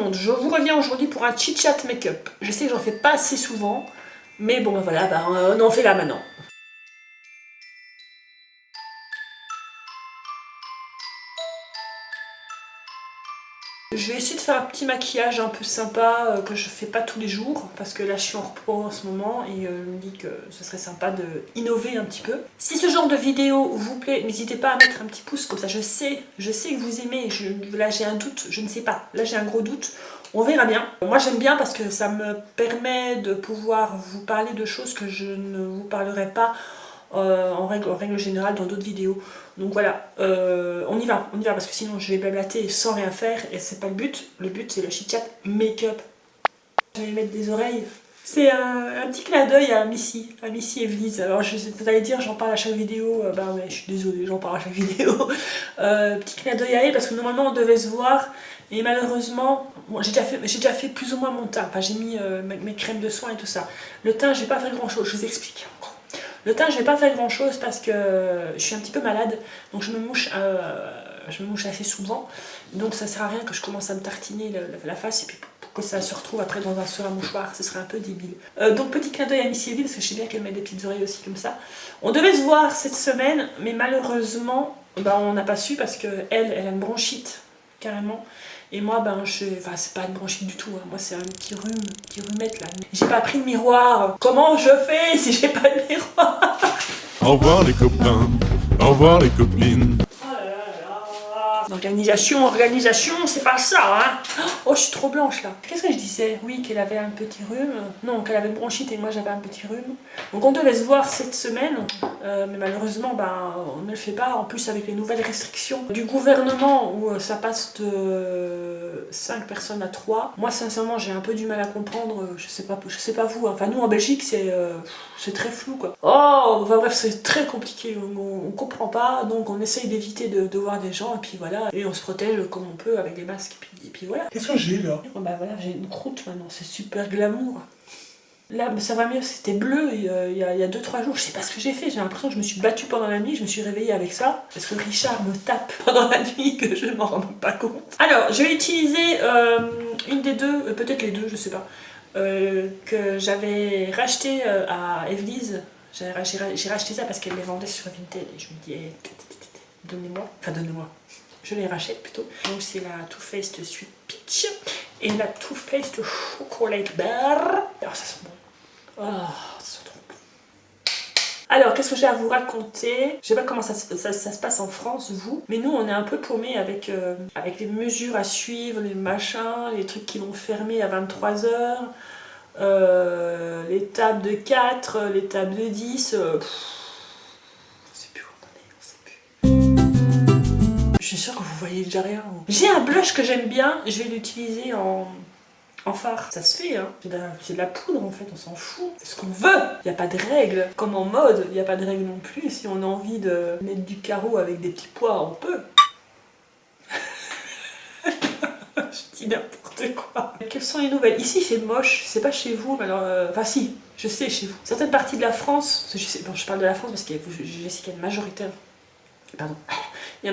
monde, je vous reviens aujourd'hui pour un chit-chat make-up. Je sais que j'en fais pas assez souvent, mais bon voilà, on en fait là maintenant. Je vais essayer de faire un petit maquillage un peu sympa que je fais pas tous les jours parce que là je suis en repos en ce moment et je me dis que ce serait sympa de innover un petit peu. Si ce genre de vidéo vous plaît, n'hésitez pas à mettre un petit pouce comme ça, je sais que vous aimez, là j'ai un doute, je ne sais pas, là j'ai un gros doute. On verra bien. Moi j'aime bien parce que ça me permet de pouvoir vous parler de choses que je ne vous parlerai pas en règle générale dans d'autres vidéos. Donc voilà, on y va parce que sinon je vais blablater sans rien faire et c'est pas le but. Le but c'est le chit-chat make-up. Je vais mettre des oreilles. C'est un petit clin d'œil à Missy Evelyse. Alors vous allez dire j'en parle à chaque vidéo, bah ouais je suis désolée, j'en parle à chaque vidéo. Petit clin d'œil à elle parce que normalement on devait se voir et malheureusement, bon, j'ai déjà fait plus ou moins mon teint. Enfin j'ai mis mes crèmes de soin et tout ça. Le teint j'ai pas fait grand chose, je vous explique. Le teint, je vais pas faire grand chose parce que je suis un petit peu malade, donc je me mouche assez souvent. Donc ça sert à rien que je commence à me tartiner la face et puis pour que ça se retrouve après dans un seul mouchoir, ce serait un peu débile. Donc petit clin d'œil à Missy Evie parce que je sais bien qu'elle met des petites oreilles aussi comme ça. On devait se voir cette semaine, mais malheureusement, on n'a pas su parce qu'elle a une bronchite carrément. Et moi, c'est pas une bronchite du tout, hein. Moi c'est un petit rhumette là. J'ai pas pris de miroir. Comment je fais si j'ai pas de miroir? Au revoir les copains, au revoir les copines. Organisation, c'est pas ça, hein. Oh, je suis trop blanche là. Qu'est-ce que je disais? Oui, qu'elle avait un petit rhume. Non, qu'elle avait une bronchite et moi j'avais un petit rhume. Donc on devait se voir cette semaine, mais malheureusement, on ne le fait pas. En plus, avec les nouvelles restrictions du gouvernement où ça passe de 5 personnes à 3. Moi, sincèrement, j'ai un peu du mal à comprendre. Je sais pas vous. Enfin, nous en Belgique, c'est très flou quoi. Oh, enfin bref, c'est très compliqué. On comprend pas, donc on essaye d'éviter de voir des gens et puis voilà. Et on se protège comme on peut avec des masques et puis voilà. Qu'est-ce que j'ai là? Bah voilà, j'ai une croûte maintenant, c'est super glamour. Là, ça va mieux, c'était bleu il y a 2-3 jours, je sais pas ce que j'ai fait, j'ai l'impression que je me suis battue pendant la nuit, je me suis réveillée avec ça, parce que Richard me tape pendant la nuit que je ne m'en rends même pas compte. Alors, je vais utiliser une des deux, peut-être les deux, je sais pas, que j'avais racheté à Evelyse. J'ai racheté ça parce qu'elle les vendait sur Vinted et je me dis, donnez-moi. Je les rachète plutôt. Donc c'est la Too Faced Sweet Peach et la Too Faced Chocolate Bar. Alors ça sent bon. Oh, ça sent trop bon. Alors qu'est-ce que j'ai à vous raconter? Je sais pas comment ça se passe en France, vous, mais nous on est un peu paumés avec les mesures à suivre, les machins, les trucs qui vont fermer à 23 h, les tables de 4, les tables de 10. Je suis sûre que vous voyez déjà rien. J'ai un blush que j'aime bien, je vais l'utiliser en fard. Ça se fait, hein. C'est de la poudre en fait, on s'en fout. C'est ce qu'on veut. Il n'y a pas de règles. Comme en mode, il n'y a pas de règles non plus. Si on a envie de mettre du carreau avec des petits pois, on peut. Je dis n'importe quoi. Quelles sont les nouvelles? Ici c'est moche, c'est pas chez vous, mais alors... Enfin si, je sais chez vous. Certaines parties de la France, je parle de la France parce que je sais qu'il y a une majorité... Pardon. Il y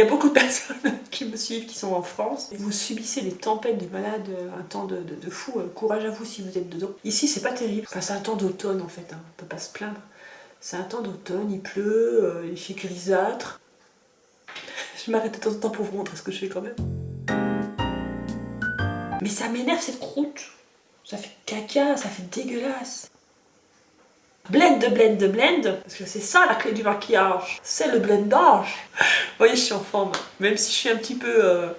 a beaucoup de personnes qui me suivent qui sont en France. Et vous subissez des tempêtes de malades, un temps de fou. Courage à vous si vous êtes dedans. Ici, c'est pas terrible. Enfin, c'est un temps d'automne en fait. Hein. On peut pas se plaindre. C'est un temps d'automne, il pleut, il fait grisâtre. Je m'arrête de temps en temps pour vous montrer ce que je fais quand même. Mais ça m'énerve cette croûte. Ça fait caca, ça fait dégueulasse. Blend, parce que c'est ça la clé du maquillage, c'est le blendage. Vous voyez, je suis en forme, même si je suis un petit peu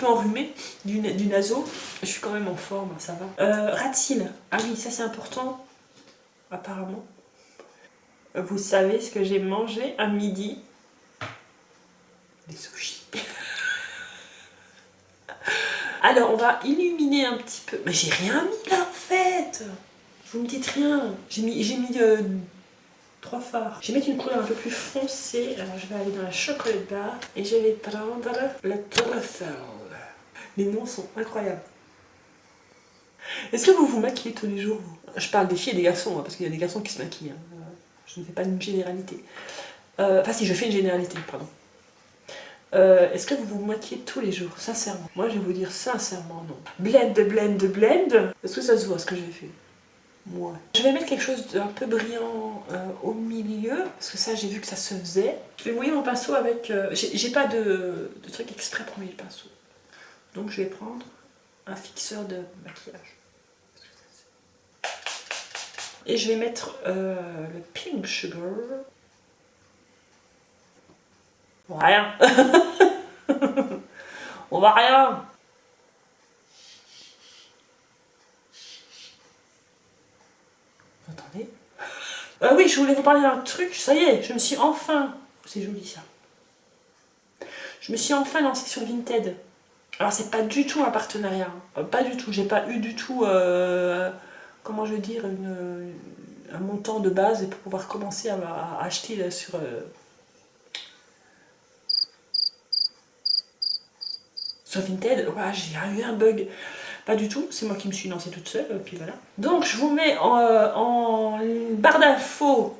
enrhumée du naso, je suis quand même en forme, ça va. Ras de cils, ah oui, ça c'est important, apparemment. Vous savez ce que j'ai mangé à midi? Des sushis. Alors, on va illuminer un petit peu. Mais j'ai rien mis là en fait. Vous me dites rien. J'ai mis 3 fards. Je vais mettre une couleur un peu plus foncée. Alors je vais aller dans la chocolate bar et je vais prendre le truffle. Les noms sont incroyables. Est-ce que vous vous maquillez tous les jours? Je parle des filles et des garçons, hein, parce qu'il y a des garçons qui se maquillent. Hein. Je ne fais pas une généralité. Enfin si, je fais une généralité, pardon. Est-ce que vous vous maquillez tous les jours? Sincèrement. Moi, je vais vous dire sincèrement non. Blend, blend, blend. Est-ce que ça se voit ce que j'ai fait? Ouais. Je vais mettre quelque chose d'un peu brillant au milieu, parce que ça, j'ai vu que ça se faisait. Je vais mouiller mon pinceau avec... j'ai pas de truc exprès pour mouiller le pinceau. Donc, je vais prendre un fixeur de maquillage. Et je vais mettre le Pink Sugar. On voit rien. On voit rien. Attendez. Oui, je voulais vous parler d'un truc. Ça y est, je me suis enfin... C'est joli ça. Je me suis enfin lancée sur Vinted. Alors c'est pas du tout un partenariat. Pas du tout. J'ai pas eu du tout... comment je veux dire, un montant de base pour pouvoir commencer à acheter sur Vinted. Ouais, j'ai eu un bug. Pas du tout, c'est moi qui me suis lancée toute seule, puis voilà. Donc je vous mets en barre d'infos.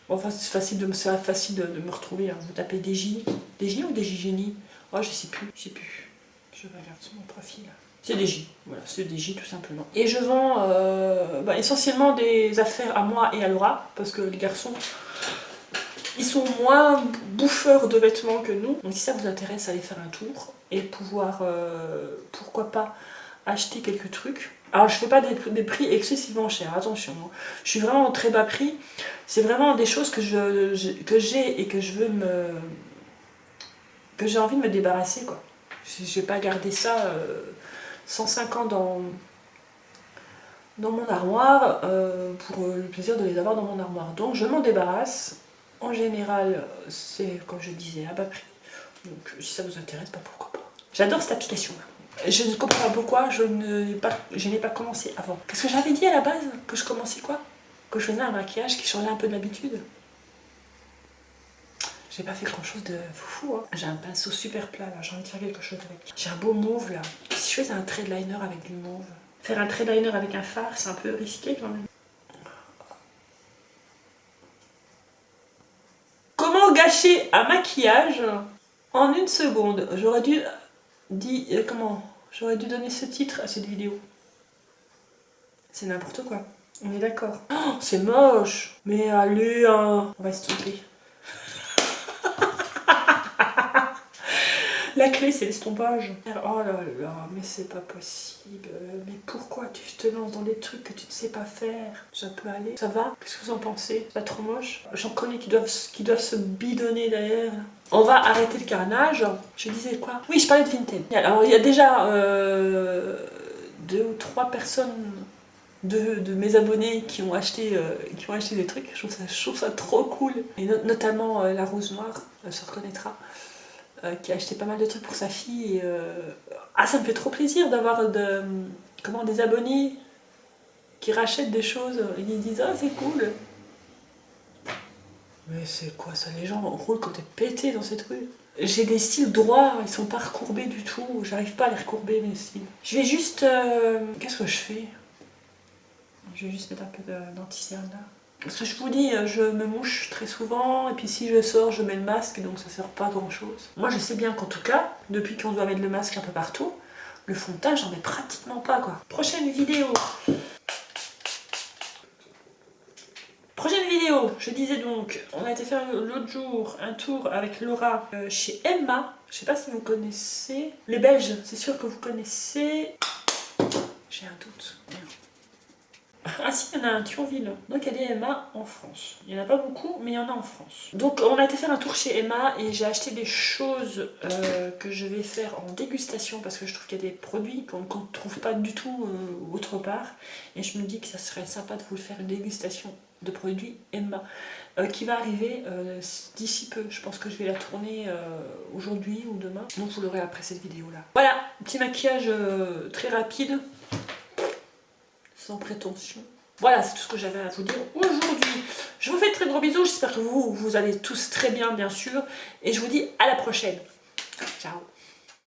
Bon, enfin, c'est facile de me retrouver. Hein. Vous tapez DJ ou DJGénie. Oh, je sais plus. Je regarde sur mon profil. C'est DJ, voilà, c'est DJ tout simplement. Et je vends essentiellement des affaires à moi et à Laura, parce que les garçons, ils sont moins bouffeurs de vêtements que nous. Donc si ça vous intéresse, allez faire un tour et pouvoir, pourquoi pas, acheter quelques trucs. Alors je fais pas des prix excessivement chers, attention. Hein. Je suis vraiment au très bas prix. C'est vraiment des choses que j'ai et que j'ai envie de me débarrasser, quoi. Je vais pas garder ça 105 ans dans mon armoire pour le plaisir de les avoir dans mon armoire. Donc je m'en débarrasse. En général, c'est, comme je disais, à bas prix. Donc si ça vous intéresse, pas pourquoi pas. J'adore cette application-là. Je ne comprends pas pourquoi je n'ai pas commencé avant. Qu'est-ce que j'avais dit à la base? Que je commençais quoi? Que je faisais un maquillage qui changeait un peu de l'habitude. J'ai pas fait grand chose de foufou. Hein. J'ai un pinceau super plat là, j'ai envie de faire quelque chose avec. J'ai un beau mauve là. Si je faisais un trait de liner avec du mauve. Faire un trait de liner avec un fard, c'est un peu risqué quand même. Comment gâcher un maquillage en une seconde? J'aurais dû donner ce titre à cette vidéo. C'est n'importe quoi. On est d'accord. Oh, c'est moche. Mais allez, hein. On va se tromper. La clé, c'est l'estompage. Oh là là, mais c'est pas possible. Mais pourquoi tu te lances dans des trucs que tu ne sais pas faire? Ça peut aller? Ça va? Qu'est-ce que vous en pensez? C'est pas trop moche? J'en connais qui doivent se bidonner derrière. On va arrêter le carnage. Je disais quoi? Oui, je parlais de Vinted. Alors, il y a déjà 2 ou 3 personnes de mes abonnés qui ont acheté des trucs. Je trouve ça trop cool. Et notamment la Rose Noire, elle se reconnaîtra. Qui a acheté pas mal de trucs pour sa fille. Et, ça me fait trop plaisir d'avoir des abonnés qui rachètent des choses et ils disent « Ah, c'est cool !» Mais c'est quoi ça? Les gens roulent comme des pétés dans cette rue. J'ai des styles droits, ils sont pas recourbés du tout. J'arrive pas à les recourber, mes styles. Je vais juste... Qu'est-ce que je fais? Je vais juste mettre un peu d'anti-cerne là. Parce que je vous dis, je me mouche très souvent, et puis si je sors, je mets le masque, donc ça sert pas à grand chose. Moi je sais bien qu'en tout cas, depuis qu'on doit mettre le masque un peu partout, le fond de teint, j'en mets pratiquement pas, quoi. Prochaine vidéo, je disais donc, on a été faire l'autre jour un tour avec Laura chez Emma. Je sais pas si vous connaissez. Les Belges, c'est sûr que vous connaissez. J'ai un doute. Ah si, il y en a un à Thionville. Donc il y a des Emma en France. Il n'y en a pas beaucoup, mais il y en a en France. Donc on a été faire un tour chez Emma et j'ai acheté des choses que je vais faire en dégustation parce que je trouve qu'il y a des produits qu'on ne trouve pas du tout autre part. Et je me dis que ça serait sympa de vous faire une dégustation de produits Emma qui va arriver d'ici peu. Je pense que je vais la tourner aujourd'hui ou demain. Donc vous l'aurez après cette vidéo là. Voilà, petit maquillage très rapide. Sans prétention. Voilà, c'est tout ce que j'avais à vous dire aujourd'hui. Je vous fais de très gros bisous. J'espère que vous allez tous très bien, bien sûr. Et je vous dis à la prochaine. Ciao.